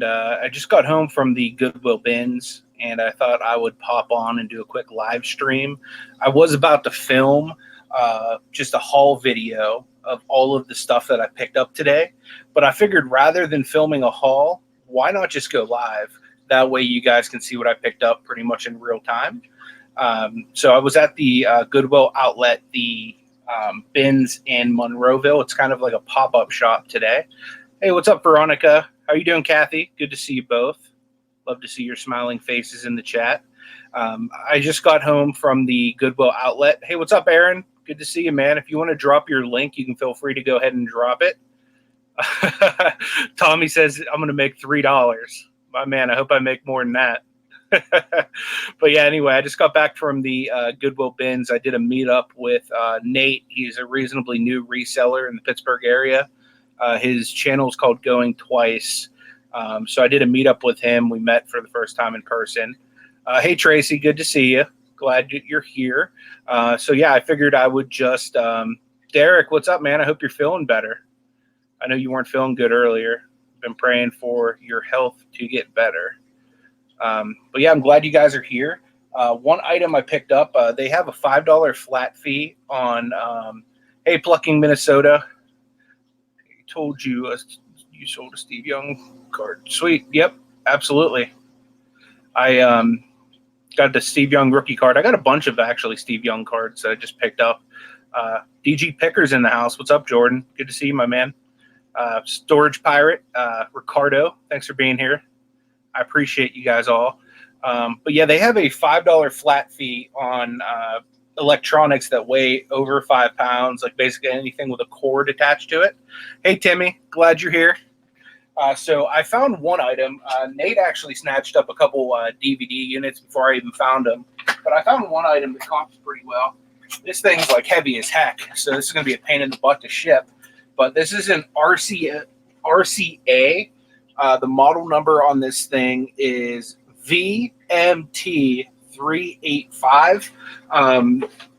I just got home from the Goodwill Bins, and I thought I would pop on and do a quick live stream. I was about to film just a haul video of all of the stuff that I picked up today, but I figured rather than filming a haul, why not just go live? That way you guys can see what I picked up pretty much in real time. So I was at the Goodwill outlet, the Bins in Monroeville. It's kind of like a pop-up shop today. Hey, what's up, Veronica? How are you doing, Kathy? Good to see you both. Love to see your smiling faces in the chat. I just got home from the Goodwill outlet. Hey, what's up, Aaron? Good to see you, man. If you want to drop your link, you can feel free to go ahead and drop it. Tommy says, I'm going to make $3. My man, I hope I make more than that. But yeah, anyway, I just got back from the Goodwill Bins. I did a meetup with Nate. He's a reasonably new reseller in the Pittsburgh area. His channel is called Going Twice. So I did a meetup with him. We met for the first time in person. Hey, Tracy, good to see you. Glad you're here. So yeah, I figured I would just, Derek, what's up, man? I hope you're feeling better. I know you weren't feeling good earlier. Been praying for your health to get better. But yeah, I'm glad you guys are here. One item I picked up, they have a $5 flat fee on, hey, Plucking Minnesota. I told you you sold a Steve Young card. Sweet. Yep, absolutely. I got the Steve Young rookie card. I got a bunch of actually Steve Young cards that I just picked up. DG Picker's in the house. What's up, Jordan? Good to see you, my man. Storage Pirate, Ricardo, thanks for being here. I appreciate you guys all. But yeah, they have a $5 flat fee on electronics that weigh over 5 pounds, like basically anything with a cord attached to it. Hey, Timmy, glad you're here. So I found one item. Nate actually snatched up a couple DVD units before I even found them. But I found one item that comps pretty well. This thing's like heavy as heck, so this is going to be a pain in the butt to ship. But this is an RCA. The model number on this thing is VMT385.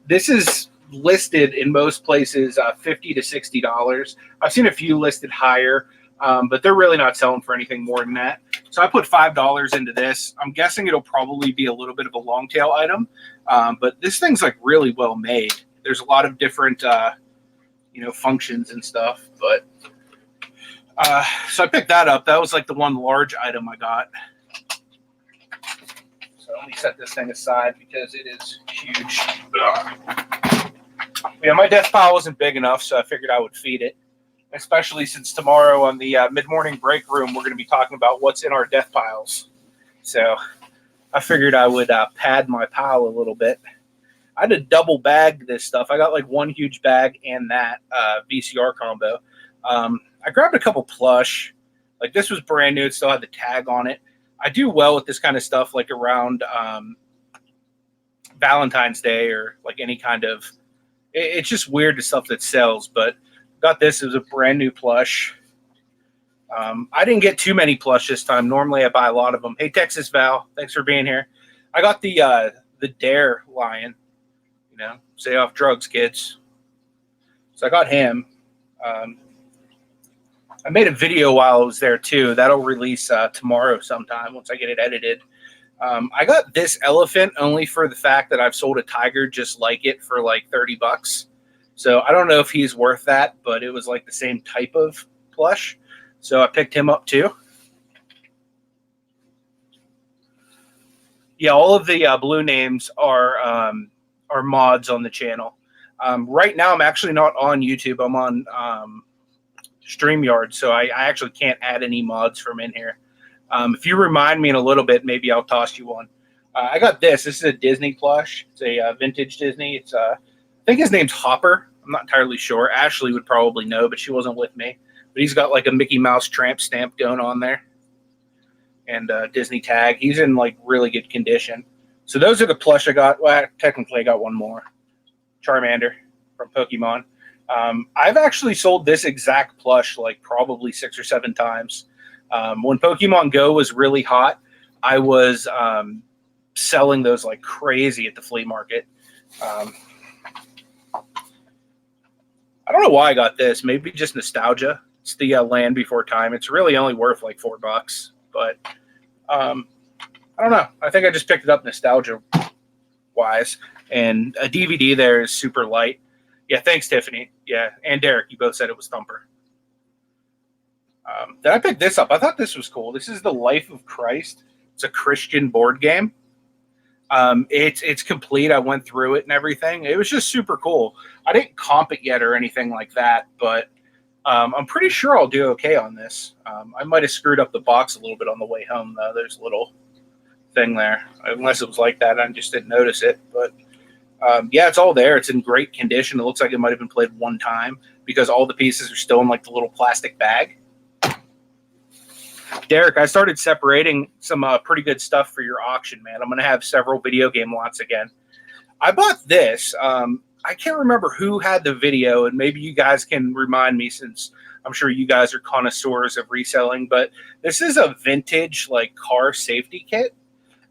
This is listed in most places $50 to $60. I've seen a few listed higher, but they're really not selling for anything more than that. So I put $5 into this. I'm guessing it'll probably be a little bit of a long tail item, but this thing's like really well made. There's a lot of different functions and stuff, but so I picked that up. That was like the one large item I got. So let me set this thing aside because it is huge. Yeah, my death pile wasn't big enough, so I figured I would feed it, especially since tomorrow on the mid-morning break room, we're going to be talking about what's in our death piles. So I figured I would pad my pile a little bit. I had to double bag this stuff. I got like one huge bag and that VCR combo. I grabbed a couple plush. Like this was brand new. It still had the tag on it. I do well with this kind of stuff like around Valentine's Day or like any kind of, it's just weird the stuff that sells, but got this. It was a brand new plush. I didn't get too many plush this time. Normally I buy a lot of them. Hey, Texas Val, thanks for being here. I got the Dare lion. Stay off drugs, kids. So I got him. I made a video while I was there too. That'll release tomorrow sometime once I get it edited. I got this elephant only for the fact that I've sold a tiger just like it for like $30. So I don't know if he's worth that, but it was like the same type of plush. So I picked him up too. Yeah, all of the blue names are mods on the channel. Right now, I'm actually not on YouTube. I'm on StreamYard, so I actually can't add any mods from in here. If you remind me in a little bit, maybe I'll toss you one. I got this. This is a Disney plush. It's a vintage Disney. It's I think his name's Hopper. I'm not entirely sure. Ashley would probably know, but she wasn't with me. But he's got like a Mickey Mouse tramp stamp going on there. And Disney tag. He's in like really good condition. So those are the plush I got. Well, technically I got one more. Charmander from Pokemon. I've actually sold this exact plush like probably 6 or 7 times. When Pokemon Go was really hot, I was selling those like crazy at the flea market. I don't know why I got this. Maybe just nostalgia. It's the Land Before Time. It's really only worth like $4, But I don't know. I think I just picked it up nostalgia-wise. And a DVD there is super light. Yeah, thanks, Tiffany. Yeah, and Derek, you both said it was Thumper. Then I picked this up. I thought this was cool. This is The Life of Christ. It's a Christian board game. It's complete. I went through it and everything. It was just super cool. I didn't comp it yet or anything like that, but I'm pretty sure I'll do okay on this. I might have screwed up the box a little bit on the way home, though. There's a little thing there. Unless it was like that, I just didn't notice it. But yeah, it's all there. It's in great condition. It looks like it might have been played one time because all the pieces are still in like the little plastic bag. Derek, I started separating some pretty good stuff for your auction, man. I'm going to have several video game lots again. I bought this. I can't remember who had the video, and maybe you guys can remind me since I'm sure you guys are connoisseurs of reselling, but this is a vintage like car safety kit.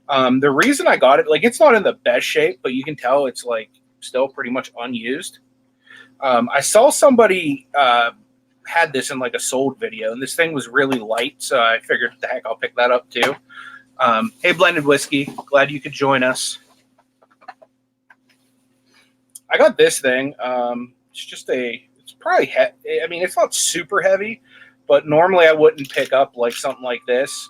The reason I got it, like it's not in the best shape, but you can tell it's like still pretty much unused. I saw somebody had this in like a sold video, and this thing was really light, so I figured, the heck, I'll pick that up too. Hey, Blended Whiskey, glad you could join us. I got this thing. It's probably, I mean, it's not super heavy, but normally I wouldn't pick up like something like this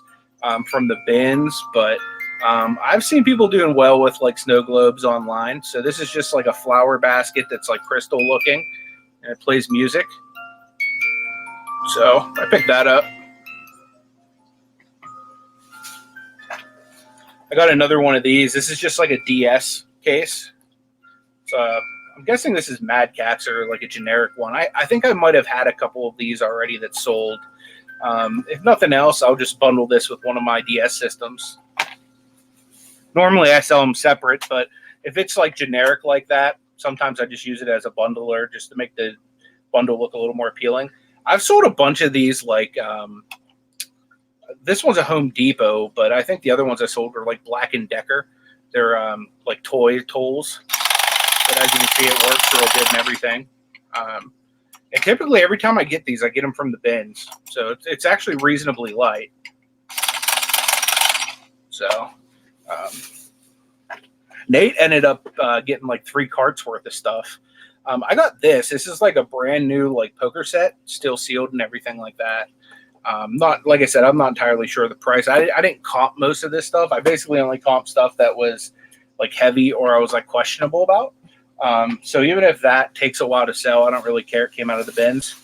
from the bins, but I've seen people doing well with like snow globes online. So this is just like a flower basket that's like crystal looking, and it plays music. So I picked that up. I got another one of these. This is just like a DS case. So I'm guessing this is Mad Catz or like a generic one. I think I might have had a couple of these already that sold. If nothing else, I'll just bundle this with one of my DS systems. Normally I sell them separate, but if it's like generic like that, sometimes I just use it as a bundler just to make the bundle look a little more appealing. I've sold a bunch of these, like this one's a Home Depot, but I think the other ones I sold were like Black & Decker. They're like toy tools. But as you can see, it works real good and everything. And typically every time I get these, I get them from the bins. So it's actually reasonably light. So Nate ended up getting like 3 carts worth of stuff. I got this. This is like a brand new like poker set, still sealed and everything like that. Not like I said, I'm not entirely sure of the price. I didn't comp most of this stuff. I basically only comp stuff that was like heavy or I was like questionable about. So even if that takes a while to sell, I don't really care. It came out of the bins.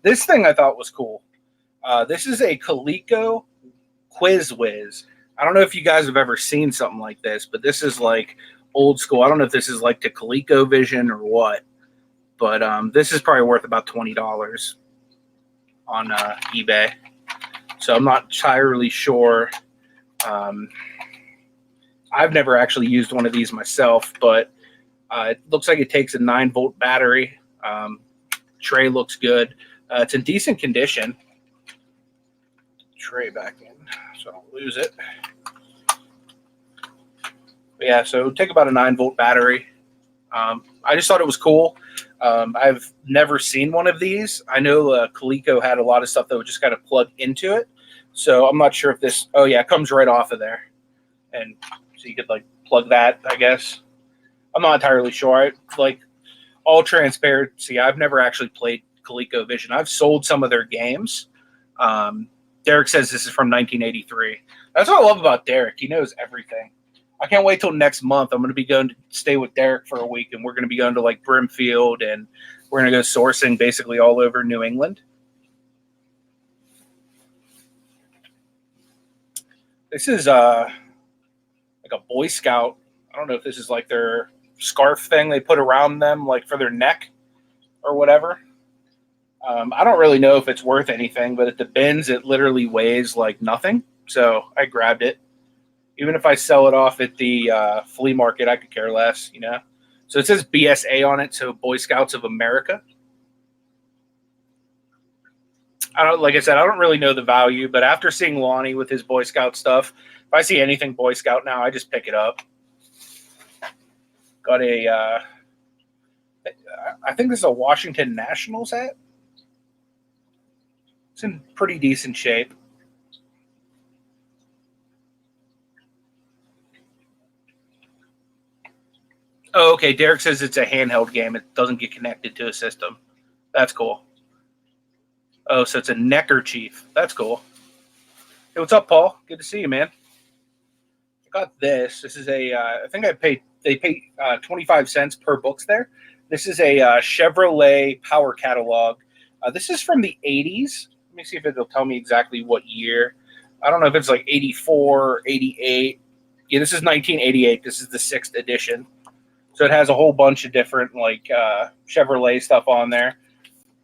This thing I thought was cool. This is a Coleco Quiz Whiz. I don't know if you guys have ever seen something like this, but this is like old school. I don't know if this is like the ColecoVision or what, but this is probably worth about $20 on eBay. So I'm not entirely sure. I've never actually used one of these myself, but it looks like it takes a 9-volt battery. Tray looks good. It's in decent condition. Tray back in so I don't lose it. But yeah, so take about a 9-volt battery. I just thought it was cool. I've never seen one of these. I know Coleco had a lot of stuff that would just kind of plug into it. So I'm not sure if this, oh yeah, it comes right off of there. And so you could like plug that, I guess. I'm not entirely sure. Like all transparency, I've never actually played ColecoVision. I've sold some of their games. Derek says this is from 1983. That's what I love about Derek. He knows everything. I can't wait till next month. I'm going to be going to stay with Derek for a week, and we're going to be going to like Brimfield, and we're going to go sourcing basically all over New England. This is like a Boy Scout. I don't know if this is like their scarf thing they put around them, like for their neck or whatever. I don't really know if it's worth anything, but at the bins, it literally weighs like nothing. So I grabbed it. Even if I sell it off at the flea market, I could care less, you know. So it says BSA on it, so Boy Scouts of America. Like I said, I don't really know the value, but after seeing Lonnie with his Boy Scout stuff, if I see anything Boy Scout now, I just pick it up. Got a, I think this is a Washington Nationals hat. It's in pretty decent shape. Oh, okay. Derek says it's a handheld game. It doesn't get connected to a system. That's cool. Oh, so it's a neckerchief. That's cool. Hey, what's up, Paul? Good to see you, man. I got this. This is a. I think they pay 25 cents per books there. This is a Chevrolet Power Catalog. This is from the 80s. Let me see if it'll tell me exactly what year. I don't know if it's like 84, 88. Yeah, this is 1988. This is the 6th edition. So it has a whole bunch of different like Chevrolet stuff on there.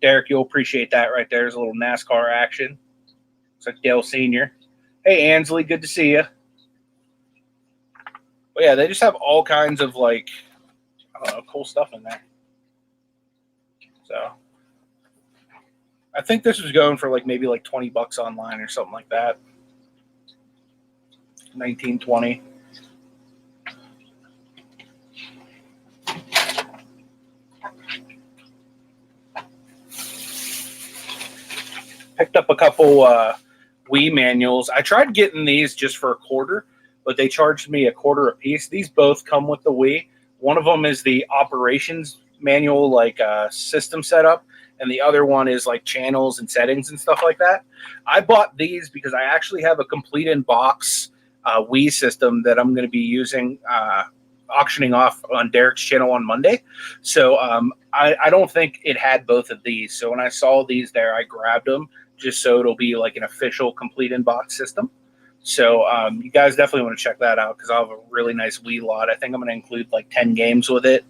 Derek, you'll appreciate that right there. There's a little NASCAR action. It's like Dale Sr. Hey, Ansley, good to see you. But yeah, they just have all kinds of like, I don't know, cool stuff in there. So I think this was going for like maybe like $20 online or something like that. 1920. Picked up a couple Wii manuals. I tried getting these just for $0.25, but they charged me $0.25 a piece. These both come with the Wii. One of them is the operations manual, like system setup, and the other one is like channels and settings and stuff like that. I bought these because I actually have a complete in box Wii system that I'm going to be using, auctioning off on Derek's channel on Monday. So I don't think it had both of these. So when I saw these there, I grabbed them just so it'll be like an official complete in box system. So you guys definitely want to check that out because I'll have a really nice Wii lot. I think I'm going to include like 10 games with it,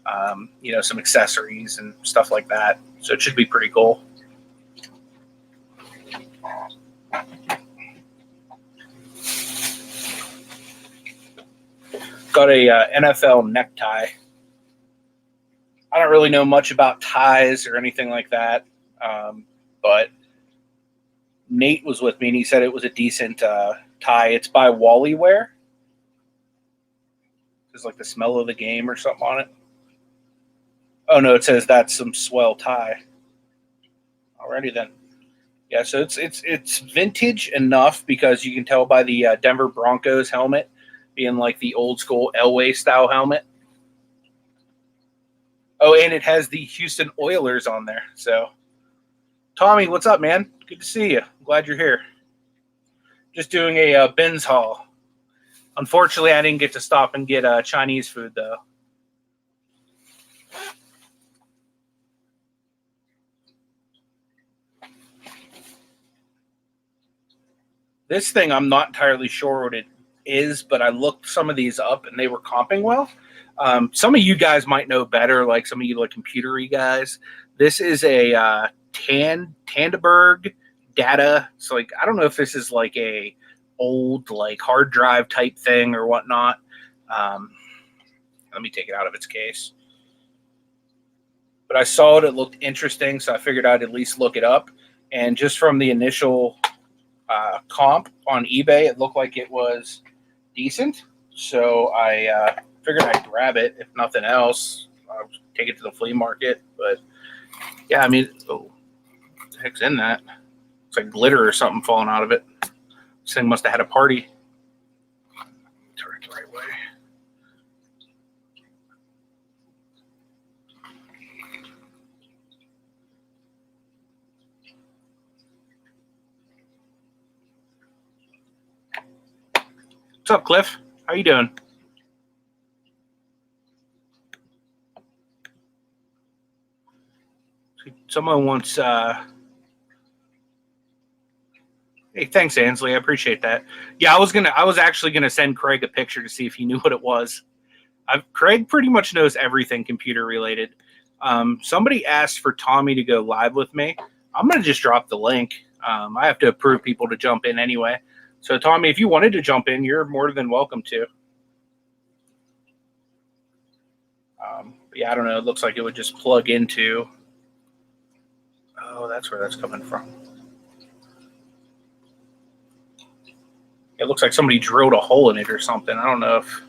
some accessories and stuff like that. So it should be pretty cool. Got a NFL necktie. I don't really know much about ties or anything like that, but Nate was with me and he said it was a decent tie. It's by Wally Wear. There's like the smell of the game or something on it. Oh no, it says that's some swell tie. Alrighty then. Yeah, so it's vintage enough because you can tell by the Denver Broncos helmet being like the old school Elway style helmet. Oh, and it has the Houston Oilers on there. So, Tommy, what's up, man? Good to see you. I'm glad you're here. Just doing a Bins haul. Unfortunately, I didn't get to stop and get Chinese food, though. This thing, I'm not entirely sure what it is, but I looked some of these up, and they were comping well. Some of you guys might know better, like some of you like computery guys. This is a Tandberg data. So like I don't know if this is like a old like hard drive type thing or whatnot. Let me take it out of its case. But I saw it looked interesting, so I figured I'd at least look it up. And just from the initial comp on eBay, it looked like it was decent. So I figured I'd grab it. If nothing else, I'll take it to the flea market. But yeah, I mean, what the heck's in that? It's like glitter or something falling out of it. This thing must have had a party. Turn it the right way. What's up, Cliff? How you doing? Someone wants hey, thanks, Ansley. I appreciate that. Yeah, I was actually gonna send Craig a picture to see if he knew what it was. Craig pretty much knows everything computer related. Somebody asked for Tommy to go live with me. I'm gonna just drop the link. I have to approve people to jump in anyway. So Tommy, if you wanted to jump in, you're more than welcome to. Yeah, I don't know. It looks like it would just plug into. Oh, that's where that's coming from. It looks like somebody drilled a hole in it or something. I don't know if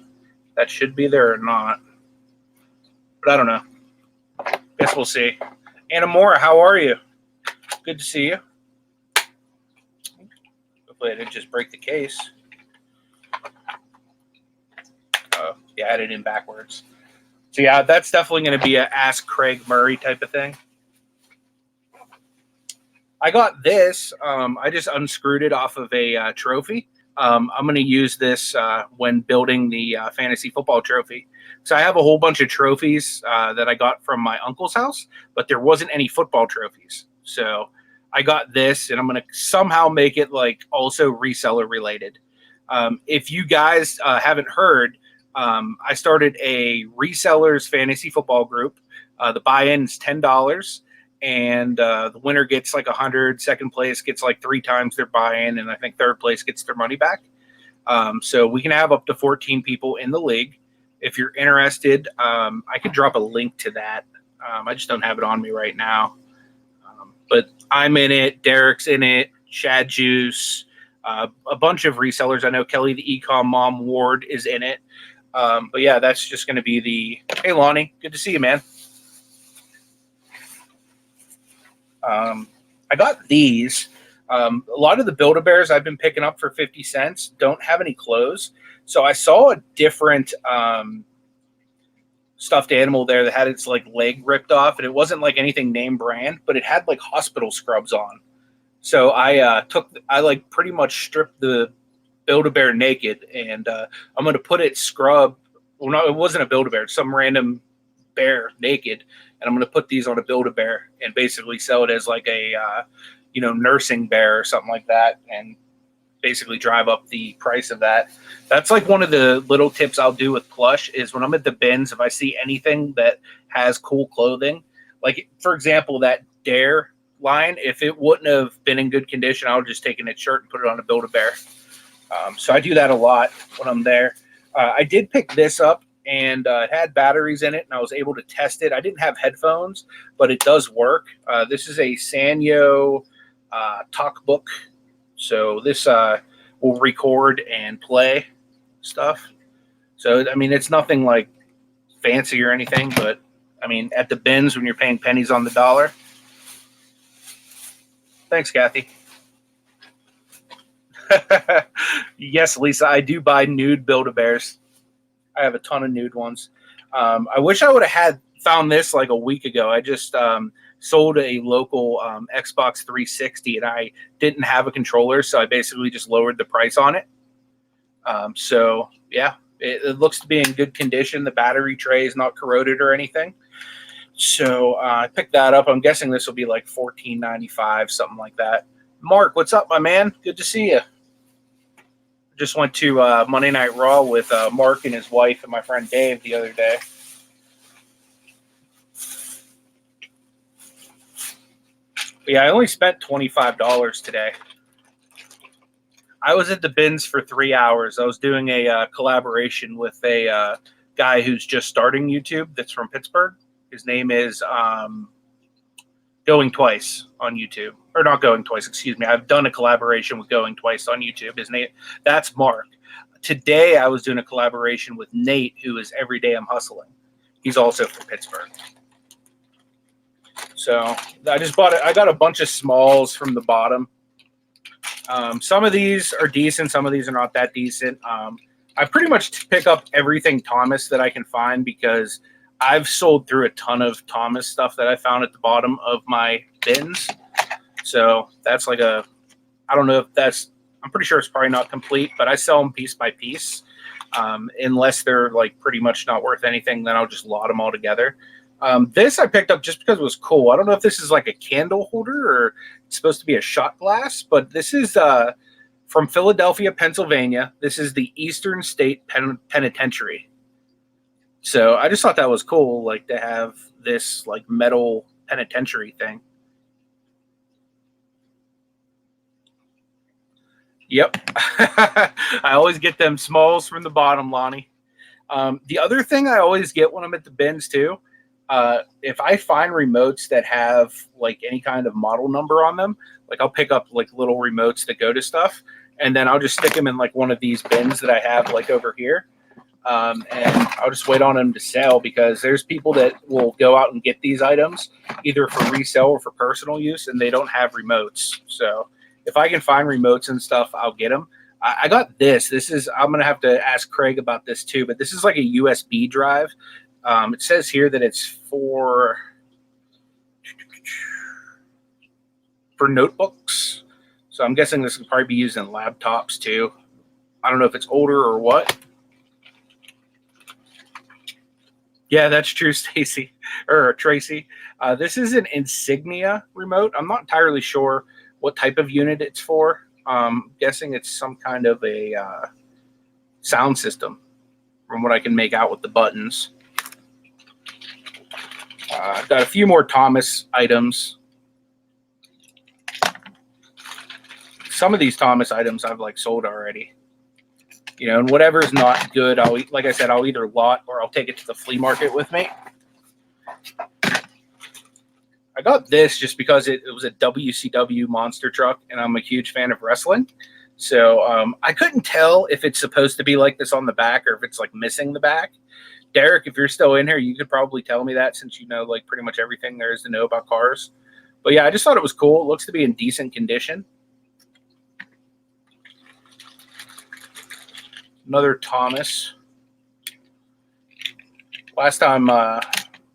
that should be there or not. But I don't know. Guess we'll see. Anna Mora, how are you? Good to see you. Hopefully I didn't just break the case. Yeah, I had it in backwards. So yeah, that's definitely going to be a Ask Craig Murray type of thing. I got this. I just unscrewed it off of a trophy. I'm going to use this when building the fantasy football trophy. So I have a whole bunch of trophies that I got from my uncle's house, but there wasn't any football trophies. So I got this, and I'm going to somehow make it like also reseller related. If you guys haven't heard, I started a resellers fantasy football group. The buy-in is $10. And the winner gets like 100. Second place gets like 3 times their buy-in, and I think third place gets their money back. So we can have up to 14 people in the league. If you're interested, I could drop a link to that. I just don't have it on me right now. But I'm in it. Derek's in it. Shad Juice. A bunch of resellers. I know Kelly, the Ecom Mom Ward, is in it. But yeah, that's just going to be the. Hey, Lonnie, good to see you, man. I got these. A lot of the Build-A-Bears I've been picking up for 50 cents don't have any clothes. So I saw a different stuffed animal there that had its like leg ripped off, and it wasn't like anything name brand, but it had like hospital scrubs on. So I like pretty much stripped the Build-A-Bear naked, and I'm going to put it scrub. Well, no, it wasn't a Build-A-Bear, some random bear naked. And I'm going to put these on a Build-A-Bear and basically sell it as like a, nursing bear or something like that, and basically drive up the price of that. That's like one of the little tips I'll do with plush is when I'm at the bins, if I see anything that has cool clothing, like for example, that Dare line, if it wouldn't have been in good condition, I would just take its shirt and put it on a Build-A-Bear. So I do that a lot when I'm there. I did pick this up. And it had batteries in it, and I was able to test it. I didn't have headphones, but it does work. This is a Sanyo talkbook, so this will record and play stuff. So, I mean, it's nothing like fancy or anything, but, I mean, at the bins when you're paying pennies on the dollar. Thanks, Kathy. Yes, Lisa, I do buy nude Build-A-Bears. I have a ton of nude ones. I wish I would have found this like a week ago. I just sold a local Xbox 360, and I didn't have a controller, so I basically just lowered the price on it. So yeah, it looks to be in good condition. The battery tray is not corroded or anything. So I picked that up. I'm guessing this will be like $14.95, something like that. Mark, what's up, my man? Good to see you. Just went to Monday Night Raw with Mark and his wife and my friend Dave the other day. But yeah, I only spent $25 today. I was at the bins for 3 hours. I was doing a collaboration with a guy who's just starting YouTube that's from Pittsburgh. His name is Going Twice on YouTube. Or not Going Twice, excuse me. I've done a collaboration with Going Twice on YouTube. His name, that's Mark. Today I was doing a collaboration with Nate, who is Every Day I'm Hustling. He's also from Pittsburgh. So I just bought it. I got a bunch of smalls from the bottom. Some of these are decent. Some of these are not that decent. I pretty much pick up everything Thomas that I can find because I've sold through a ton of Thomas stuff that I found at the bottom of my bins. So that's like I don't know if that's, I'm pretty sure it's probably not complete, but I sell them piece by piece. Unless they're like pretty much not worth anything, then I'll just lot them all together. This I picked up just because it was cool. I don't know if this is like a candle holder or it's supposed to be a shot glass, but this is from Philadelphia, Pennsylvania. This is the Eastern State Penitentiary. So I just thought that was cool, like to have this like metal penitentiary thing. Yep. I always get them smalls from the bottom, Lonnie. The other thing I always get when I'm at the bins too, if I find remotes that have like any kind of model number on them, like I'll pick up like little remotes that go to stuff, and then I'll just stick them in like one of these bins that I have like over here. And I'll just wait on them to sell because there's people that will go out and get these items either for resale or for personal use, and they don't have remotes. So if I can find remotes and stuff, I'll get them. I got this. This is, I'm going to have to ask Craig about this too, but this is like a USB drive. It says here that it's for notebooks. So I'm guessing this can probably be used in laptops too. I don't know if it's older or what. Yeah, that's true, Stacy or Tracy. This is an Insignia remote. I'm not entirely sure what type of unit it's for. Guessing it's some kind of a sound system from what I can make out with the buttons. I've got a few more Thomas items. Some of these Thomas items I've like sold already. You know, and whatever's not good, like I said, I'll either lot or I'll take it to the flea market with me. I got this just because it was a WCW monster truck, and I'm a huge fan of wrestling. So I couldn't tell if it's supposed to be like this on the back or if it's like missing the back. Derek, if you're still in here, you could probably tell me that since you know like pretty much everything there is to know about cars. But yeah, I just thought it was cool. It looks to be in decent condition. Another Thomas. Last time I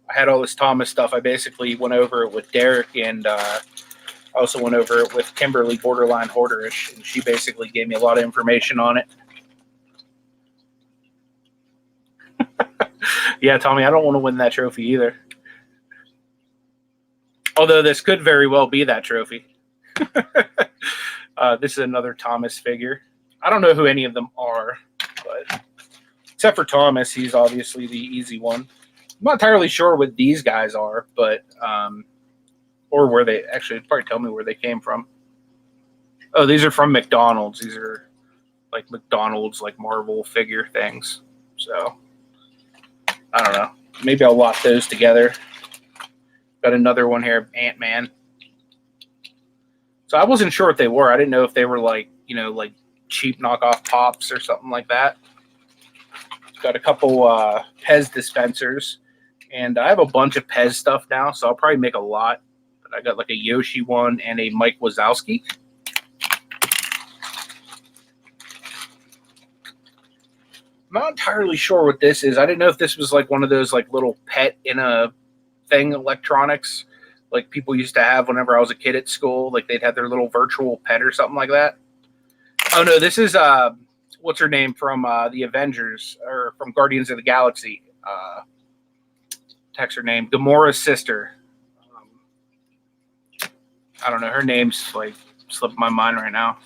had all this Thomas stuff, I basically went over it with Derek, and I also went over it with Kimberly Borderline Hoarderish, and she basically gave me a lot of information on it. Yeah, Tommy, I don't want to win that trophy either. Although this could very well be that trophy. This is another Thomas figure. I don't know who any of them are, but except for Thomas, he's obviously the easy one. I'm not entirely sure what these guys are, but or where they actually probably tell me where they came from. Oh, these are from McDonald's. These are like McDonald's like Marvel figure things. So I don't know. Maybe I'll lot those together. Got another one here, Ant-Man. So I wasn't sure what they were. I didn't know if they were like, you know, like cheap knockoff Pops or something like that. Got a couple Pez dispensers, and I have a bunch of Pez stuff now, so I'll probably make a lot. But I got like a Yoshi one and a Mike Wazowski. I'm not entirely sure what this is. I didn't know if this was like one of those like little pet in a thing electronics like people used to have whenever I was a kid at school. Like they'd have their little virtual pet or something like that. Oh no, this is what's her name from the Avengers or from Guardians of the Galaxy. Text her name, Gamora's sister. I don't know. Her name's like slipped my mind right now.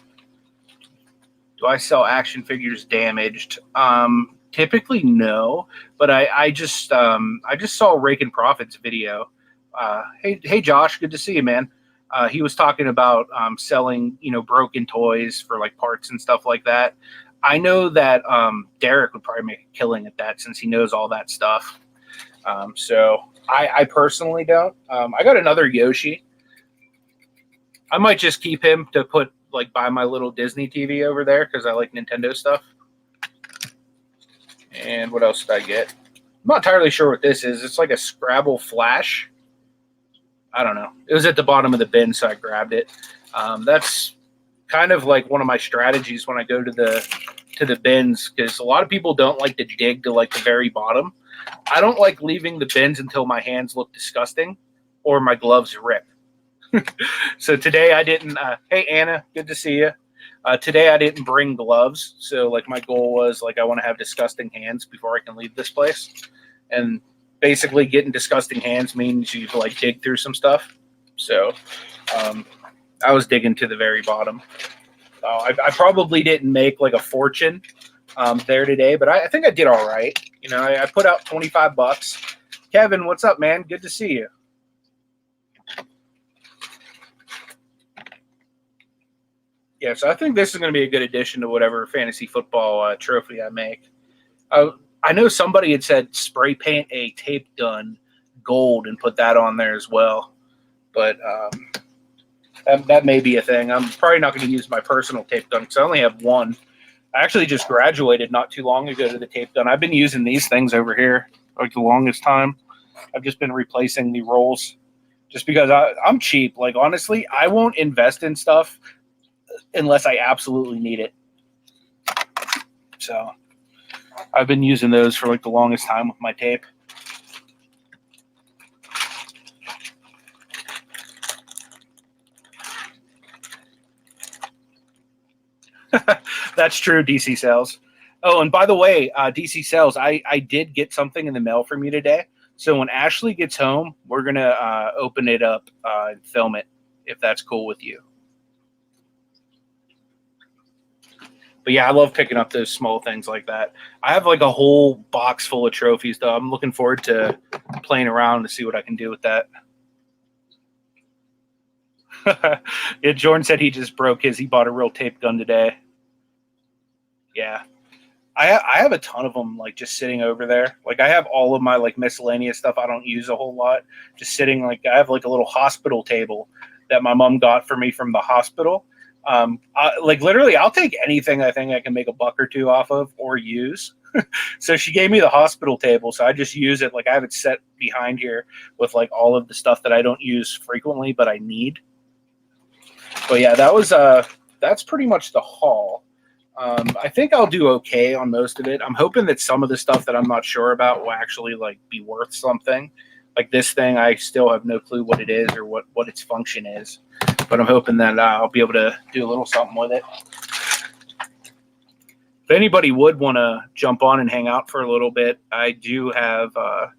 Do I sell action figures damaged? Typically no, but I just saw Rake and Profit's video. Hey Josh, good to see you, man. He was talking about selling, you know, broken toys for like parts and stuff like that. I know that Derek would probably make a killing at that since he knows all that stuff. So I personally don't. I got another Yoshi. I might just keep him to put like by my little Disney TV over there because I like Nintendo stuff. And what else did I get? I'm not entirely sure what this is. It's like a Scrabble Flash. I don't know. It was at the bottom of the bin, so I grabbed it. That's kind of like one of my strategies when I go to the bins, because a lot of people don't like to dig to like the very bottom. I don't like leaving the bins until my hands look disgusting or my gloves rip. So today I didn't. Hey Anna, good to see you. Today I didn't bring gloves, so like my goal was like I want to have disgusting hands before I can leave this place, and basically getting disgusting hands means you like dig through some stuff. So I was digging to the very bottom. I probably didn't make like a fortune there today, but I think I did all right. You know, I put out $25. Kevin, what's up, man? Good to see you. Yeah, so I think this is going to be a good addition to whatever fantasy football trophy I make. I know somebody had said spray paint a tape gun gold and put that on there as well, but that may be a thing. I'm probably not going to use my personal tape gun because I only have one. I actually just graduated not too long ago to the tape gun. I've been using these things over here like the longest time. I've just been replacing the rolls just because I'm cheap. Like, honestly, I won't invest in stuff unless I absolutely need it. So I've been using those for like the longest time with my tape. That's true, DC Sales. Oh, and by the way, DC Sales, I did get something in the mail from you today. So when Ashley gets home, we're going to open it up and film it, if that's cool with you. But yeah, I love picking up those small things like that. I have like a whole box full of trophies, though. I'm looking forward to playing around to see what I can do with that. Yeah, Jordan said he just broke his. He bought a real tape gun today. Yeah. I have a ton of them, like, just sitting over there. Like, I have all of my, like, miscellaneous stuff I don't use a whole lot. Just sitting, like, I have, like, a little hospital table that my mom got for me from the hospital. Like, literally, I'll take anything I think I can make a buck or two off of or use. So she gave me the hospital table, so I just use it. Like, I have it set behind here with, like, all of the stuff that I don't use frequently, but I need. But, yeah, that's pretty much the haul. I think I'll do okay on most of it. I'm hoping that some of the stuff that I'm not sure about will actually like be worth something. Like this thing, I still have no clue what it is or what its function is. But I'm hoping that I'll be able to do a little something with it. If anybody would want to jump on and hang out for a little bit, I do have. I'll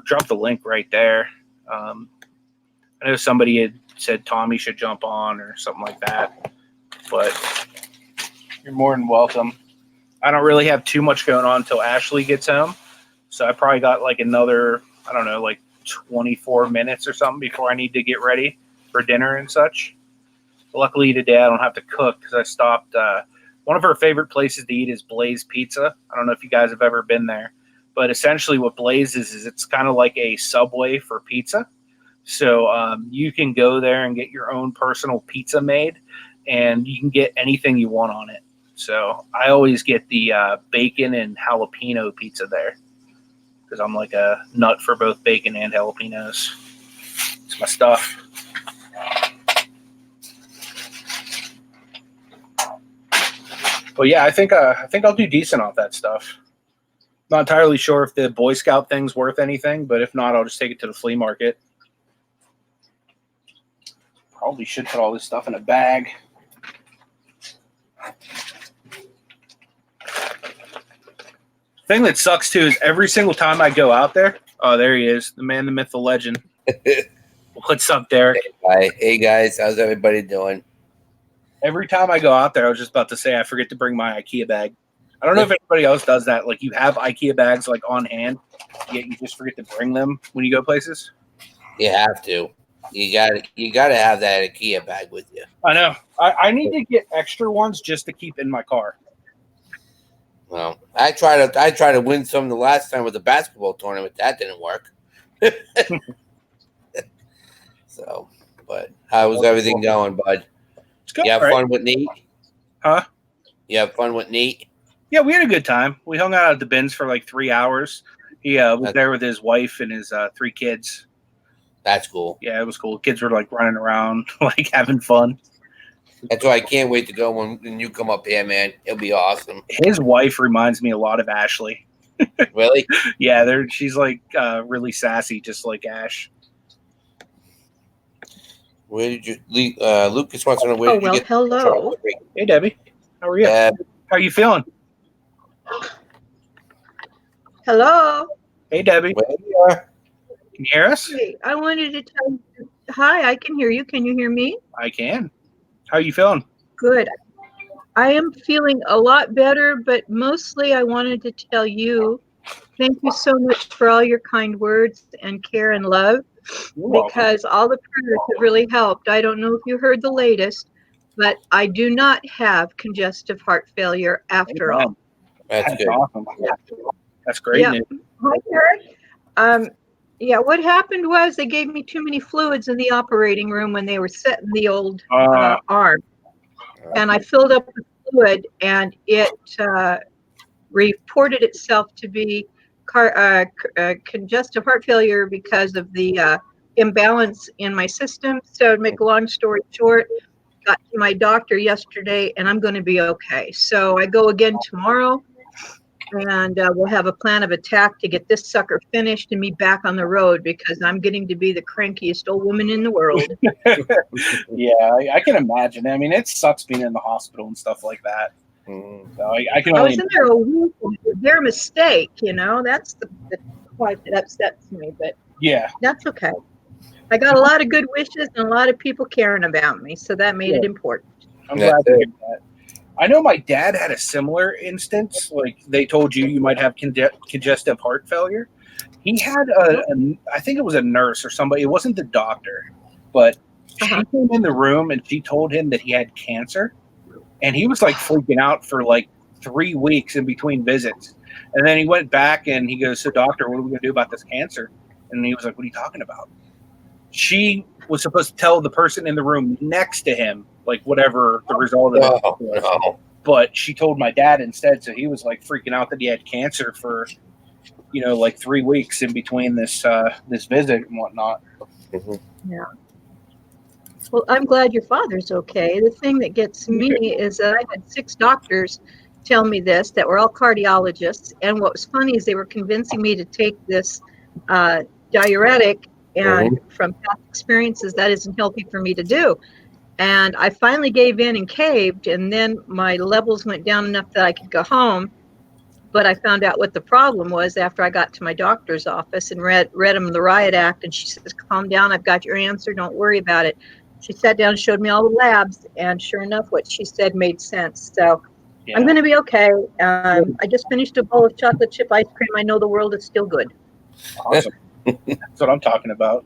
drop the link right there. I know somebody had said Tommy should jump on or something like that, but. You're more than welcome. I don't really have too much going on until Ashley gets home. So I probably got like another, I don't know, like 24 minutes or something before I need to get ready for dinner and such. Luckily today I don't have to cook because I stopped. One of her favorite places to eat is Blaze Pizza. I don't know if you guys have ever been there. But essentially what Blaze is it's kind of like a Subway for pizza. So you can go there and get your own personal pizza made. And you can get anything you want on it. So I always get the bacon and jalapeno pizza there because I'm like a nut for both bacon and jalapenos. It's my stuff. But yeah, I think I'll do decent off that stuff. Not entirely sure if the Boy Scout thing's worth anything, but if not, I'll just take it to the flea market. Probably should put all this stuff in a bag. Thing that sucks too is every single time I go out there. Oh, there he is, the man, the myth, the legend. What's up, Derek? Hey guys, how's everybody doing? Every time I go out there, I was just about to say I forget to bring my IKEA bag. I don't know if anybody else does that. Like you have IKEA bags like on hand, yet you just forget to bring them when you go places. You have to. You gotta have that IKEA bag with you. I know. I need to get extra ones just to keep in my car. Well, I tried to win some the last time with the basketball tournament. That didn't work. So, but how was everything going, bud? It's good. You have fun with Nate? Huh? You have fun with Nate? Yeah, we had a good time. We hung out at the bins for like 3 hours. He was there with his wife and his 3 kids. That's cool. Yeah, it was cool. Kids were like running around, like having fun. That's why I can't wait to go when you come up here, man. It'll be awesome. His wife reminds me a lot of Ashley. Really? Yeah, she's like really sassy, just like Ash. Where did you, Lucas wants to know where did you get? Hello. Hey, Debbie. How are you? How are you feeling? Hello. Hey, Debbie. Where you are? Can you hear us? Hey, I wanted to tell you. Hi, I can hear you. Can you hear me? I can. How are you feeling? Good. I am feeling a lot better, but mostly I wanted to tell you thank you so much for all your kind words and care and love, because all the prayers have really helped. I don't know if you heard the latest, but I do not have congestive heart failure after all. That's good. Awesome. That's great. Yeah. Hi, Derek. Yeah, what happened was they gave me too many fluids in the operating room when they were setting the old arm. And I filled up the fluid, and it reported itself to be congestive heart failure because of the imbalance in my system. So to make a long story short, got to my doctor yesterday, and I'm going to be okay. So I go again tomorrow. and we'll have a plan of attack to get this sucker finished and me back on the road because I'm getting to be the crankiest old woman in the world. Yeah, I can imagine. I mean, it sucks being in the hospital and stuff like that. So I can I only. was in there a week. Their mistake, that's the part that upsets me, but Yeah. that's okay. I got a lot of good wishes and a lot of people caring about me, so that made it important. I'm glad to hear that. I know my dad had a similar instance. Like they told you might have congestive heart failure. He had I think it was a nurse or somebody. It wasn't the doctor, but she came in the room and she told him that he had cancer, and he was like freaking out for like 3 weeks in between visits. And then he went back and he goes, "So doctor, what are we gonna do about this cancer?" And he was like, "What are you talking about?" She was supposed to tell the person in the room next to him, like whatever the result of it was. No. But she told my dad instead, so he was like freaking out that he had cancer for, like 3 weeks in between this visit and whatnot. Yeah. Well, I'm glad your father's okay. The thing that gets me is that I had 6 doctors tell me this that were all cardiologists, and what was funny is they were convincing me to take this diuretic, and from past experiences, that isn't healthy for me to do. And I finally gave in and caved, and then my levels went down enough that I could go home. But I found out what the problem was after I got to my doctor's office and read him the Riot Act, and she says, "Calm down, I've got your answer, don't worry about it." She sat down and showed me all the labs, and sure enough, what she said made sense. So I'm going to be okay. I just finished a bowl of chocolate chip ice cream. I know the world is still good. Awesome. That's what I'm talking about.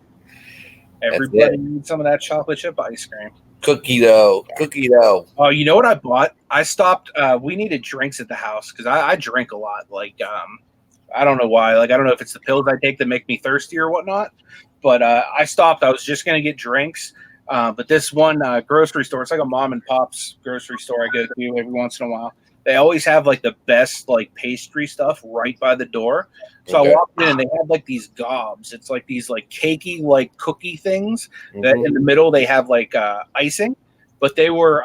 Everybody needs some of that chocolate chip ice cream. Cookie dough. Oh, you know what I bought? I stopped. We needed drinks at the house because I drink a lot. Like, I don't know why. Like, I don't know if it's the pills I take that make me thirsty or whatnot. But I stopped. I was just gonna get drinks. But this one grocery store, it's like a mom and pop's grocery store I go to every once in a while. They always have like the best like pastry stuff right by the door. So I walked in and they had like these gobs. It's like these like cakey like cookie things that in the middle they have like icing, but they were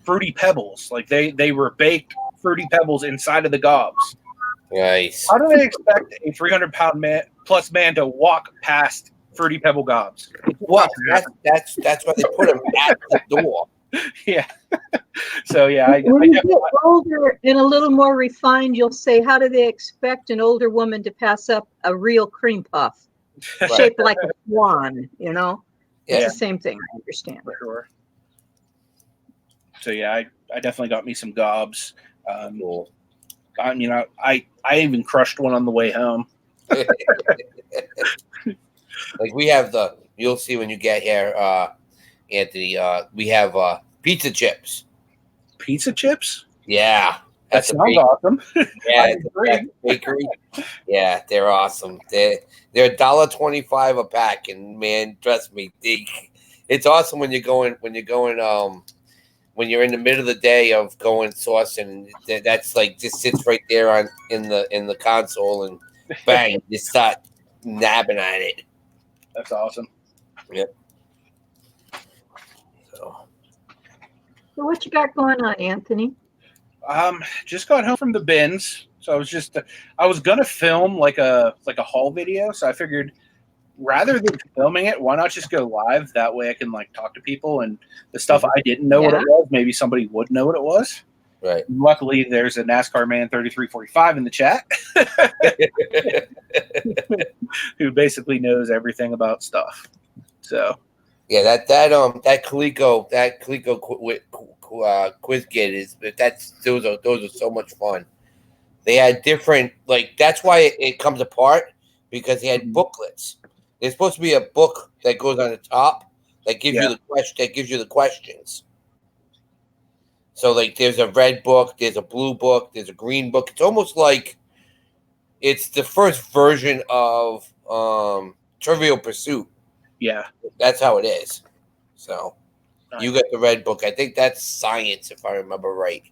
fruity pebbles. Like they were baked fruity pebbles inside of the gobs. Nice. How do they expect a 300-pound plus man to walk past fruity pebble gobs? Well, that's why they put them at the door. Yeah. So yeah, when you get older and a little more refined, you'll say, "How do they expect an older woman to pass up a real cream puff shaped like a swan?" It's the same thing. I understand. For sure. So yeah, I definitely got me some gobs. Cool. I even crushed one on the way home. Like we have you'll see when you get here, Anthony. We have pizza chips. Pizza chips? Yeah, that sounds awesome. Yeah, that's a bakery. Yeah, they're awesome. They're $1.25 a pack, and man, trust me, it's awesome when you're in the middle of the day of going sourcing. That's like just sits right there in the console, and bang, you start nabbing at it. That's awesome. Yep. So what you got going on, Anthony? Just got home from the bins. So I was gonna film like a haul video. So I figured rather than filming it, why not just go live? That way I can like talk to people and the stuff I didn't know what it was. Maybe somebody would know what it was. Right. Luckily, there's a NASCAR man 3345 in the chat who basically knows everything about stuff. So yeah, that Coleco quiz kit is those are so much fun. They had different that's why it comes apart because they had booklets. There's supposed to be a book that goes on the top that gives you the questions. So there's a red book, there's a blue book, there's a green book. It's almost like it's the first version of Trivial Pursuit. Yeah, that's how it is. So you got the red book. I think that's science, if I remember right.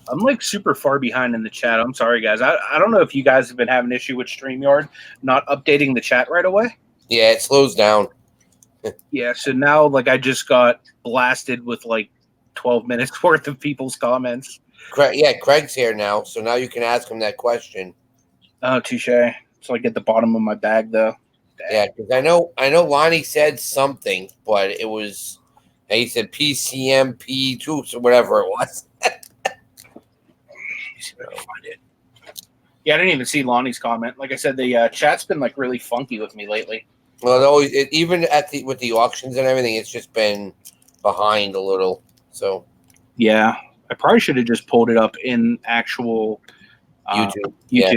I'm like super far behind in the chat. I'm sorry, guys. I don't know if you guys have been having an issue with StreamYard not updating the chat right away. Yeah, it slows down. Yeah, so now I just got blasted with 12 minutes worth of people's comments. Craig's here now, so now you can ask him that question. Oh, touche. So I get the bottom of my bag though. Dang. Yeah, because I know Lonnie said something, but it was he said PCMP2, so whatever it was. Find it. Yeah, I didn't even see Lonnie's comment. Like I said, the chat's been like really funky with me lately. Well, even with the auctions and everything, it's just been behind a little. So yeah, I probably should have just pulled it up in actual YouTube. Yeah,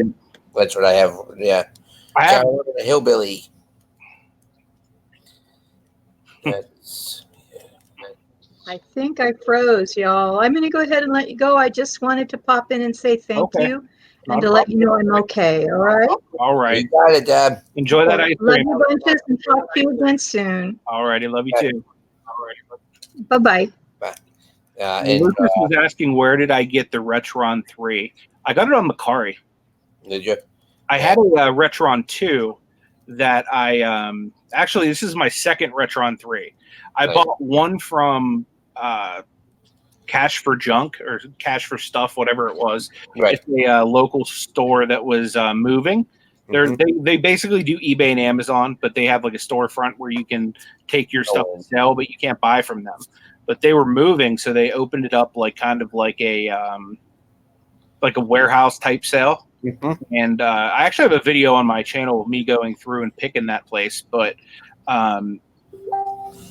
that's what I have. Yeah, I have. Carolina Hillbilly. That's, I think I froze, y'all. I'm going to go ahead and let you go. I just wanted to pop in and say thank you and to let you know I'm okay. All right. All right. You got it, Deb. Enjoy that ice Love cream. you bunches and talk to you again soon. All righty. Love you too. Bye bye. And Lucas was asking, where did I get the Retron 3? I got it on Mercari. did you? I had a Retron 2 that I actually, this is my second Retron 3. I Nice. bought one from Cash for Junk or Cash for Stuff, whatever it was. Right. It's a local store that was moving. They basically do eBay and Amazon, but they have like a storefront where you can take your stuff to sell, but you can't buy from them. But they were moving, so they opened it up like kind of like a warehouse type sale. And I actually have a video on my channel of me going through and picking that place. But so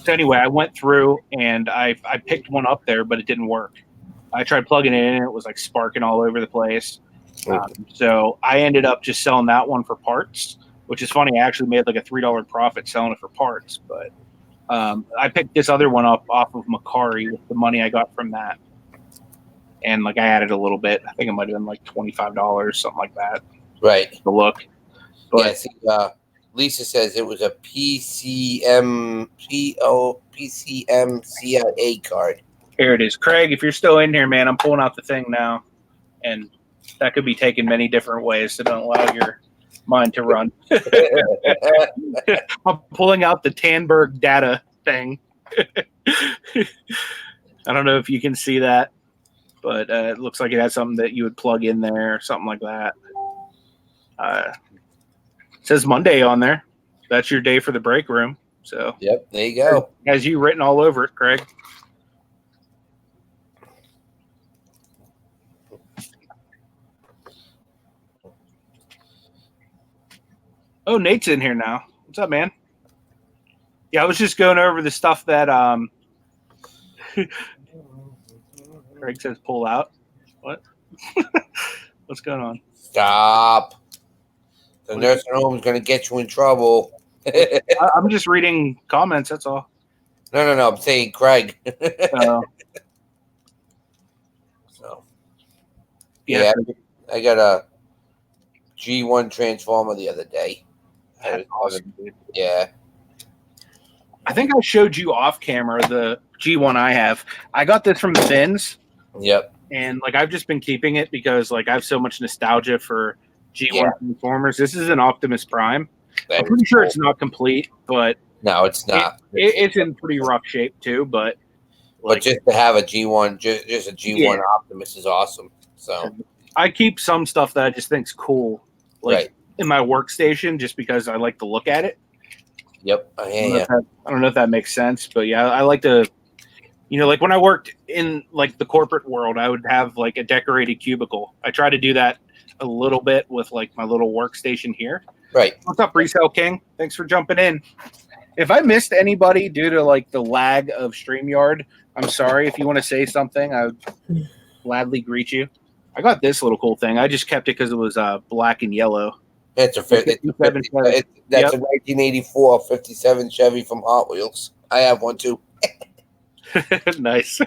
anyway, I went through and I picked one up there, but it didn't work. I tried plugging it in, it was like sparking all over the place. So I ended up just selling that one for parts, which is funny. I actually made like a $3 profit selling it for parts. But I picked this other one up off of Mercari with the money I got from that. And like I added a little bit. I think it might have been like $25, something like that. Right. To look. But yeah, see, Lisa says it was a PCMCIA card. Here it is. Craig, if you're still in here, man, I'm pulling out the thing now. And that could be taken many different ways, so don't allow your mind to run. I'm pulling out the Tandberg data thing. I don't know if you can see that, but it looks like it has something that you would plug in there or something like that. It says Monday on there. That's your day for the break room. So yep, there you go. Has you written all over it, Craig. Oh, Nate's in here now. What's up, man? Yeah, I was just going over the stuff that Craig says pull out. What? What's going on? Stop. The nursing home is going to get you in trouble. I'm just reading comments, that's all. No. I'm saying Craig. So, yeah, I got a G1 Transformer the other day. That's awesome, dude. Yeah. I think I showed you off camera the G1 I have. I got this from the bins. Yep. And like I've just been keeping it because like I have so much nostalgia for G1 Transformers. This is an Optimus Prime. I'm pretty sure it's not complete, but no, it's not. It's in pretty rough shape too. But like, just to have a G1, just a G1 Optimus is awesome. So I keep some stuff that I just think's cool, like in my workstation, just because I like to look at it. Yep, I don't know if that makes sense, but yeah, I like to. You know, like when I worked in like the corporate world, I would have like a decorated cubicle. I try to do that a little bit with like my little workstation here. Right. What's up, Resale King? Thanks for jumping in. If I missed anybody due to like the lag of StreamYard, I'm sorry. If you want to say something, I would gladly greet you. I got this little cool thing. I just kept it because it was black and yellow. That's a 1984 57 Chevy from Hot Wheels. I have one too. Nice.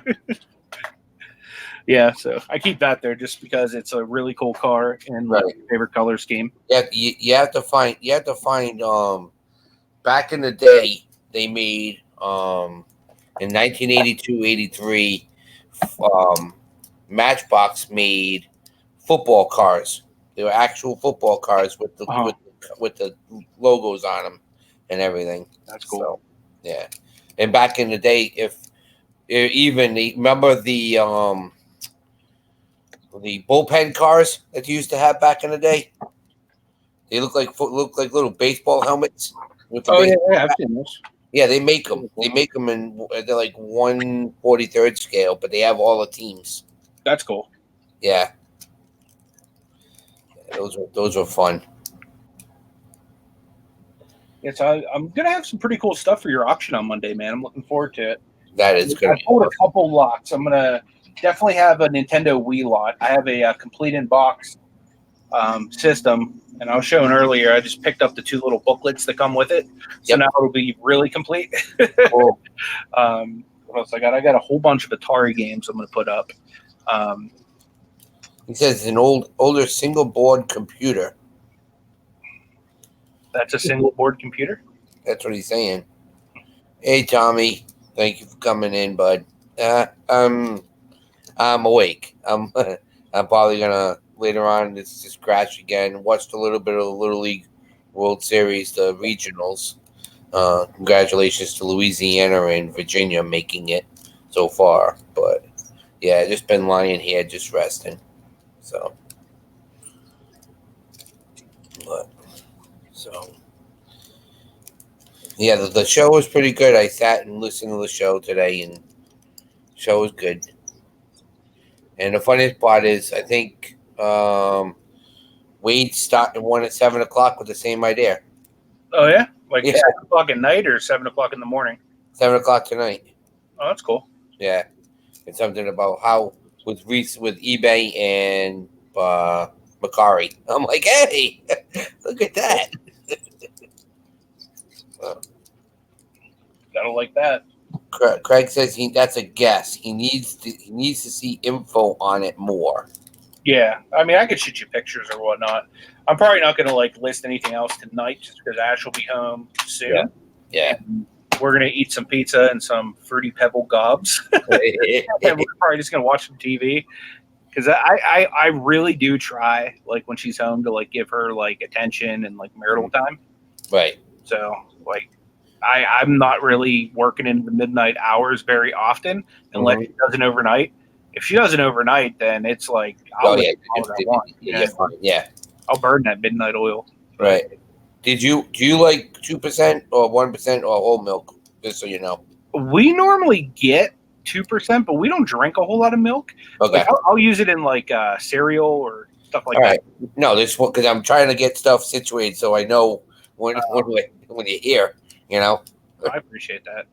Yeah, so I keep that there just because it's a really cool car and my favorite color scheme. Yeah, you have to find back in the day they made in 1982-83 Matchbox made football cars. They were actual football cars with the with the logos on them and everything. That's cool. So, yeah. And back in the day, remember the the bullpen cars that you used to have back in the day. They look like little baseball helmets. With the Yeah, I've seen those. yeah, they make them. They make them in they're like 1/43 scale, but they have all the teams. That's cool. Yeah, those were fun. Yeah, so I'm gonna have some pretty cool stuff for your auction on Monday, man. I'm looking forward to it. That is good. I pulled a couple lots. I'm gonna definitely have a Nintendo Wii lot. I have a complete in box system, and I was showing earlier. I just picked up the 2 little booklets that come with it, so now it'll be really complete. Cool. What else I got? I got a whole bunch of Atari games I'm gonna put up. He says it's an older single board computer. That's a single board computer. That's what he's saying. Hey Tommy, thank you for coming in, bud. I'm awake. I'm probably gonna later on just crash again. Watched a little bit of the Little League World Series, the regionals. Congratulations to Louisiana and Virginia making it so far. But yeah, just been lying here, just resting. So, yeah, the show was pretty good. I sat and listened to the show today, and the show was good. And the funniest part is, I think Wade started one at 7:00 with the same idea. Oh yeah, like Yeah. 7:00 at night or 7:00 in the morning. 7:00 tonight. Oh, that's cool. Yeah, it's something about how with eBay and Mercari. I'm like, hey, look at that. Gotta like that. Craig says that's a guess. He needs to see info on it more. Yeah, I mean, I could shoot you pictures or whatnot. I'm probably not gonna list anything else tonight, just because Ash will be home soon. Yeah. We're gonna eat some pizza and some fruity pebble gobs, and we're probably just gonna watch some TV. Because I really do try when she's home to give her attention and marital time. Right. So I'm not really working into the midnight hours very often unless she does an overnight. If she does an overnight, then it's I'll want. Yeah. I'll burn that midnight oil. Right. Do you like 2% or 1% or whole milk? Just so you know. We normally get 2%, but we don't drink a whole lot of milk. Okay. I'll use it in cereal or stuff like All that. Right. No, this one because I'm trying to get stuff situated so I know when you're here. I appreciate that.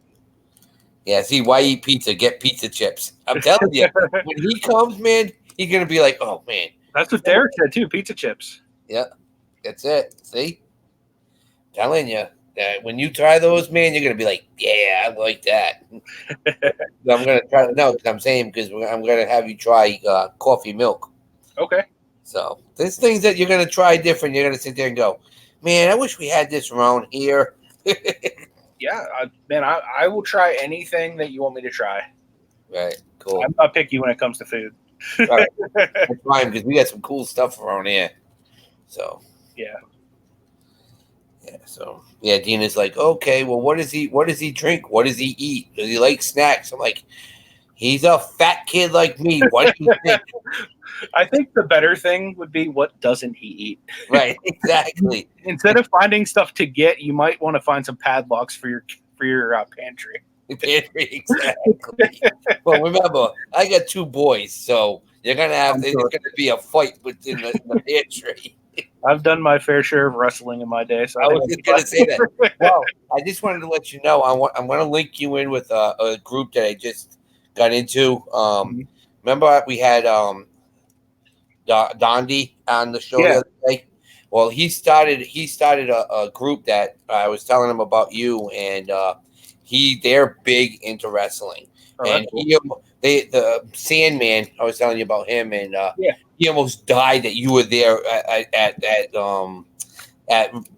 Yeah, see, why eat pizza? Get pizza chips. I'm telling you, when he comes, man, he's going to be like, oh, man. That's what Derek said, too, pizza chips. Yeah, that's it. See? Telling you, that when you try those, man, you're going to be like, yeah, I like that. I'm going to try. No, I'm saying because I'm going to have you try coffee milk. Okay. So there's things that you're going to try different. You're going to sit there and go, man, I wish we had this around here. Yeah, man, I will try anything that you want me to try. Right, cool. I'm not picky when it comes to food. Right. That's fine because we got some cool stuff around here. So yeah. So Dina's like, okay, well, what does he drink? What does he eat? Does he like snacks? I'm like, he's a fat kid like me. What do you think? I think the better thing would be, what doesn't he eat? Right, exactly. Instead of finding stuff to get, you might want to find some padlocks for your pantry. Exactly. Well, remember, I got 2 boys, so you're gonna have. There's gonna be a fight within the pantry. I've done my fair share of wrestling in my day, so I was just gonna say that. Well, I just wanted to let you know I'm gonna link you in with a group that I just got into. Remember we had Dondi on the show the other day. Well, he started a group that I was telling him about you, and they're big into wrestling. And cool. The Sandman, I was telling you about him, and he almost died that you were there at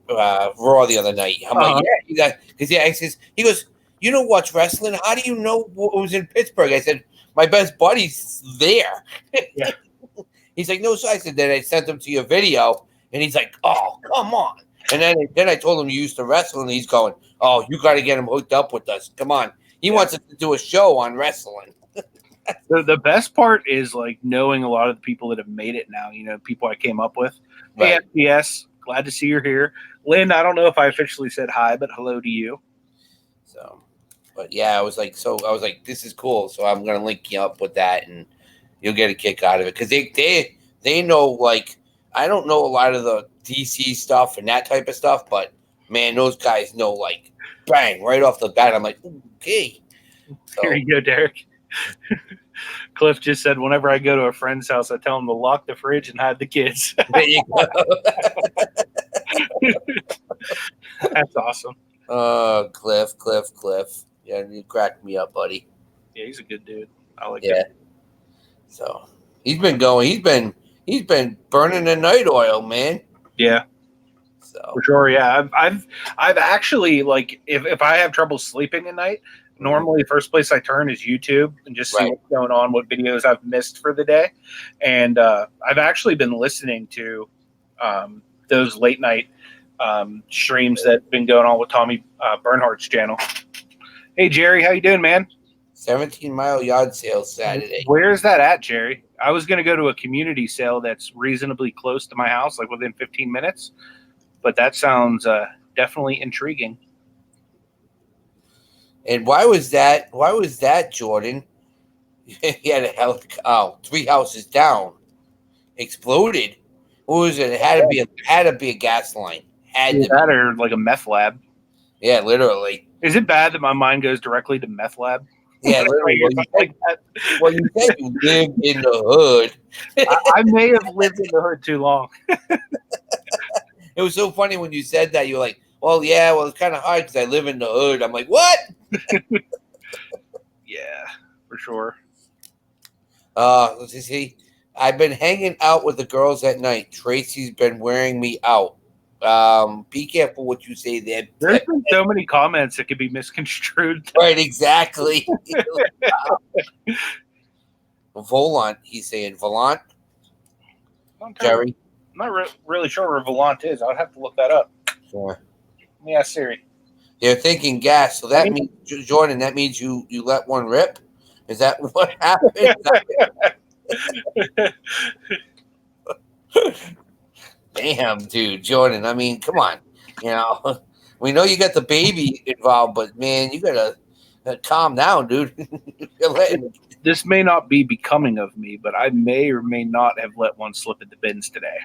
Raw the other night. I'm like, yeah, because he goes, you don't watch wrestling? How do you know what was in Pittsburgh? I said, my best buddy's there. Yeah. He's like, no, so I said, then I sent him to your video, and he's like, oh, come on. And then I told him you used to wrestle, and he's going, oh, you got to get him hooked up with us. Come on. He wants us to do a show on wrestling. The best part is like knowing a lot of the people that have made it now. People I came up with. Hey, Right. FPS, glad to see you're here. Lynn, I don't know if I officially said hi, but hello to you. So, but yeah, I was like, this is cool. So I'm gonna link you up with that, and you'll get a kick out of it because they know, like, I don't know a lot of the DC stuff and that type of stuff, but man, those guys know, like, bang right off the bat. I'm like, okay. So, Here you go, Derek. Cliff just said, whenever I go to a friend's house, I tell them to lock the fridge and hide the kids. there you go. That's awesome. Cliff. Yeah, you cracked me up, buddy. Yeah, he's a good dude. I like Yeah. him. So he's been going. He's been burning the night oil, man. Yeah. So For sure, yeah. I've actually, like, if I have trouble sleeping at night, normally the first place I turn is YouTube and just see what's going on, what videos I've missed for the day. And I've actually been listening to those late night streams that have been going on with Tommy Bernhardt's channel. Hey, Jerry, how you doing, man? 17-mile yard sale Saturday. Where is that at, Jerry? I was going to go to a community sale that's reasonably close to my house, like within 15 minutes. But that sounds definitely intriguing. And why was that, Jordan? He had a 3 houses down. Exploded. What was it? It had to be a gas line. That or like a meth lab. Yeah, literally. Is it bad that my mind goes directly to meth lab? Yeah, literally. Well, you said you lived in the hood. I may have lived in the hood too long. It was so funny when you said that. You're like, well, yeah, well, it's kind of hard because I live in the hood. I'm like, what? Yeah, for sure. Let's see. I've been hanging out with the girls at night. Tracy's been wearing me out. Be careful what you say there. There's been so many comments that could be misconstrued. Right, exactly. Volant, he's saying. Volant? Jerry? I'm not really sure where Volant is. I'd have to look that up. Sure. Let me ask Siri. They're thinking gas. So that means, Jordan, that means you let one rip? Is that what happened? Damn, dude, Jordan. I mean, come on. We know you got the baby involved, but man, you gotta calm down, dude. This may not be becoming of me, but I may or may not have let one slip in the bins today.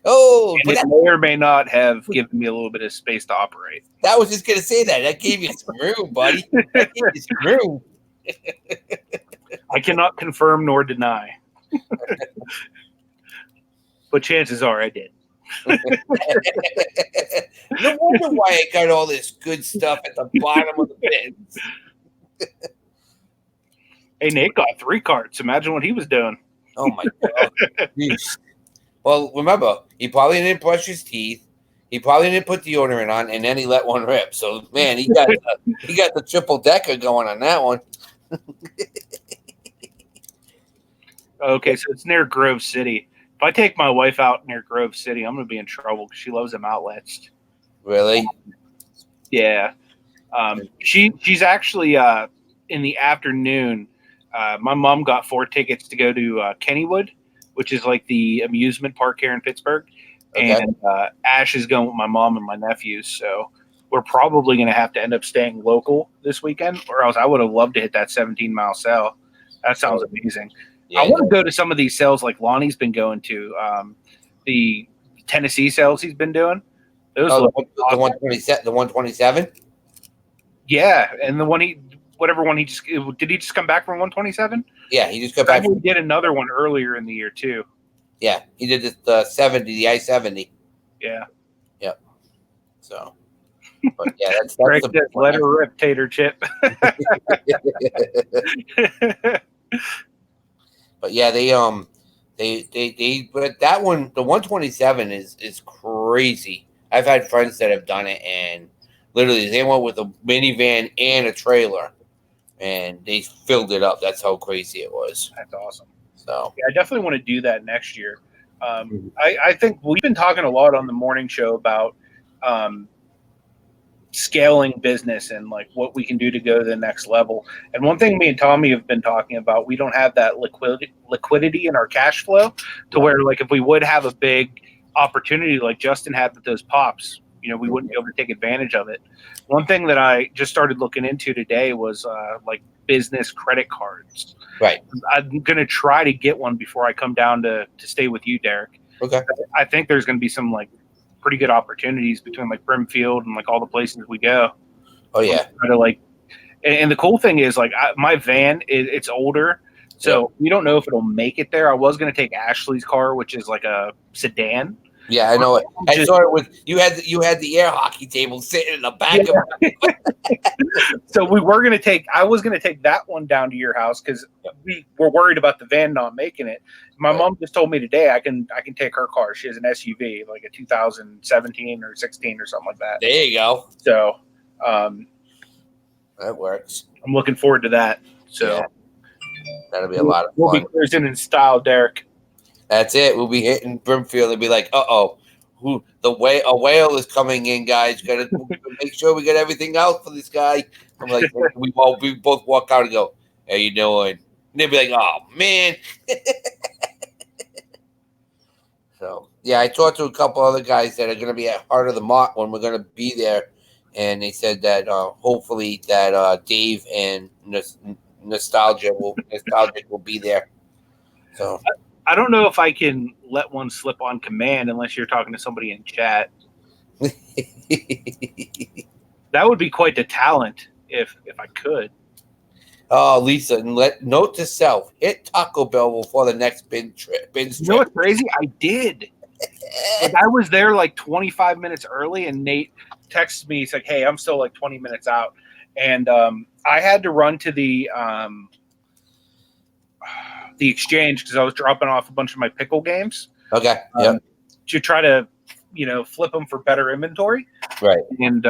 Oh, and it may or may not have given me a little bit of space to operate. I was just gonna say that. That gave you some room, buddy. That gave you some room. I cannot confirm nor deny. But chances are I did. No wonder why I got all this good stuff at the bottom of the bins. Hey, Nate got 3 carts. Imagine what he was doing. Oh my God. Well, remember, he probably didn't brush his teeth. He probably didn't put deodorant on, and then he let one rip. So, man, he got the triple decker going on that one. Okay, so it's near Grove City. If I take my wife out near Grove City, I'm going to be in trouble because she loves them outlets. Really? Yeah. She's actually in the afternoon. My mom got 4 tickets to go to Kennywood, which is like the amusement park here in Pittsburgh. Okay. And Ash is going with my mom and my nephews. So we're probably going to have to end up staying local this weekend, or else I would have loved to hit that 17-mile sale. That sounds amazing. Yeah, I want to go to some of these sales like Lonnie's been going to. The Tennessee sales he's been doing. Those the 127. The 127. Yeah, and the one he just come back from 127? Yeah, he just got back. He did another one earlier in the year too. Yeah, he did the 70, the I-70. Yeah. Yep. So, but yeah, that's let her rip, Tater Chip. But yeah, they but that one, the 127 is crazy. I've had friends that have done it, and literally they went with a minivan and a trailer, and they filled it up. That's how crazy it was. That's awesome. So yeah, I definitely want to do that next year. I think we've been talking a lot on the morning show about scaling business and like what we can do to go to the next level. And one thing me and Tommy have been talking about, we don't have that liquidity in our cash flow to where like if we would have a big opportunity like Justin had with those pops, we wouldn't be able to take advantage of it. One thing that I just started looking into today was like business credit cards. Right. I'm going to try to get one before I come down to stay with you, Derek. Okay. I think there's going to be some like pretty good opportunities between like Brimfield and like all the places we go. Oh yeah. To like, and the cool thing is like my van it's older, so we don't know if it'll make it there. I was going to take Ashley's car, which is like a sedan. Yeah, I know it. I saw it with you had the air hockey table sitting in the back of it. So I was gonna take that one down to your house because we were worried about the van not making it. My mom just told me today I can take her car. She has an SUV, like a 2017 or 16 or something like that. There you go. So that works. I'm looking forward to that. So that'll be a lot of fun. We'll be cruising in style, Derek. That's it. We'll be hitting Brimfield and be like, a whale is coming in, guys. Gotta make sure we get everything out for this guy. I'm like, we both walk out and go, how you doing? And they'll be like, oh man. So yeah, I talked to a couple other guys that are gonna be at Heart of the Mott when we're gonna be there, and they said that hopefully that Dave and Nostalgic will be there. So I don't know if I can let one slip on command unless you're talking to somebody in chat. That would be quite the talent if I could. Oh, Lisa, and note to self: hit Taco Bell before the next Bins trip. You know what's crazy? I did. Like, I was there like 25 minutes early, and Nate texted me. He's like, "Hey, I'm still like 20 minutes out," and I had to run to the exchange because I was dropping off a bunch of my pickle games. Okay. To try to, flip them for better inventory. Right. And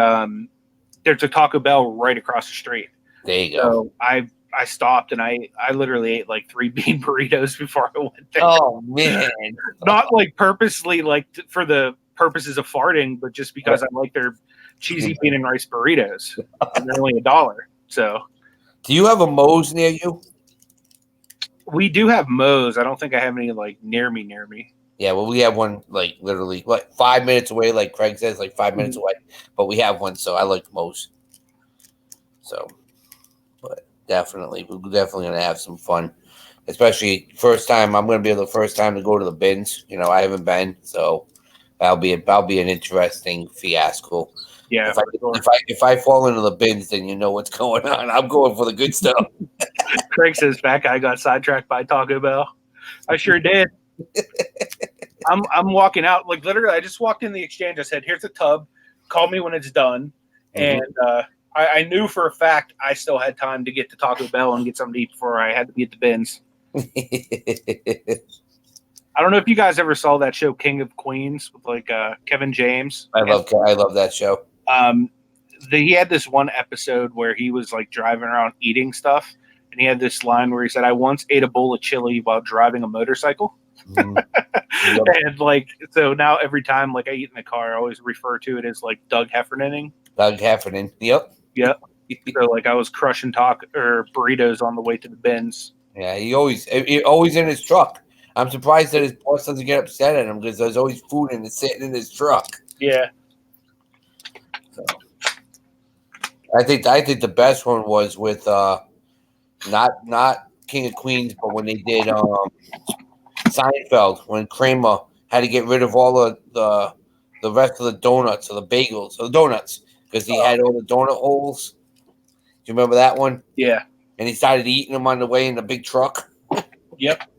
there's a Taco Bell right across the street. There you go. So I stopped and I literally ate like 3 bean burritos before I went there. Oh man. Not like purposely like for the purposes of farting, but just because I like their cheesy bean and rice burritos. And they're only $1. So. Do you have a Moe's near you? We do have Moe's. I don't think I have any like near me. Yeah, well, we have one like literally 5 minutes away, like Craig says, like 5 minutes away. But we have one, so I like Moe's. So, but definitely, we're definitely gonna have some fun, especially first time. I'm gonna be the first time to go to the Bins. I haven't been, so that'll be an interesting fiasco. Yeah. If I fall into the Bins, then you know what's going on. I'm going for the good stuff. Craig says that guy got sidetracked by Taco Bell. I sure did. I'm walking out. Like literally, I just walked in the exchange. I said, "Here's a tub. Call me when it's done." Mm-hmm. And I knew for a fact I still had time to get to Taco Bell and get something to eat before I had to be at the Bins. I don't know if you guys ever saw that show King of Queens with like Kevin James. I love that show. He had this one episode where he was like driving around eating stuff, and he had this line where he said, "I once ate a bowl of chili while driving a motorcycle." Mm-hmm. And like, so now every time like I eat in the car, I always refer to it as like Doug Heffernan. Doug Heffernan. Yep. So like I was crushing burritos on the way to the Bins. Yeah, he always in his truck. I'm surprised that his boss doesn't get upset at him because there's always food sitting in his truck. Yeah. So, I think the best one was with not King of Queens, but when they did Seinfeld, when Kramer had to get rid of all the rest of the donuts or the bagels or the donuts because he had all the donut holes. Do you remember that one? Yeah. And he started eating them on the way in the big truck. Yep.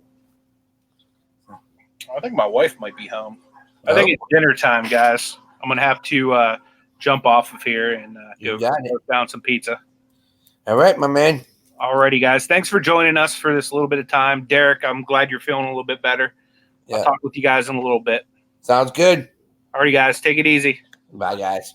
I think my wife might be home. I think it's dinner time, guys. I'm going to have to jump off of here and go down some pizza. All right, my man. Alrighty, guys. Thanks for joining us for this little bit of time. Derek, I'm glad you're feeling a little bit better. Yeah. I'll talk with you guys in a little bit. Sounds good. Alrighty, guys. Take it easy. Bye, guys.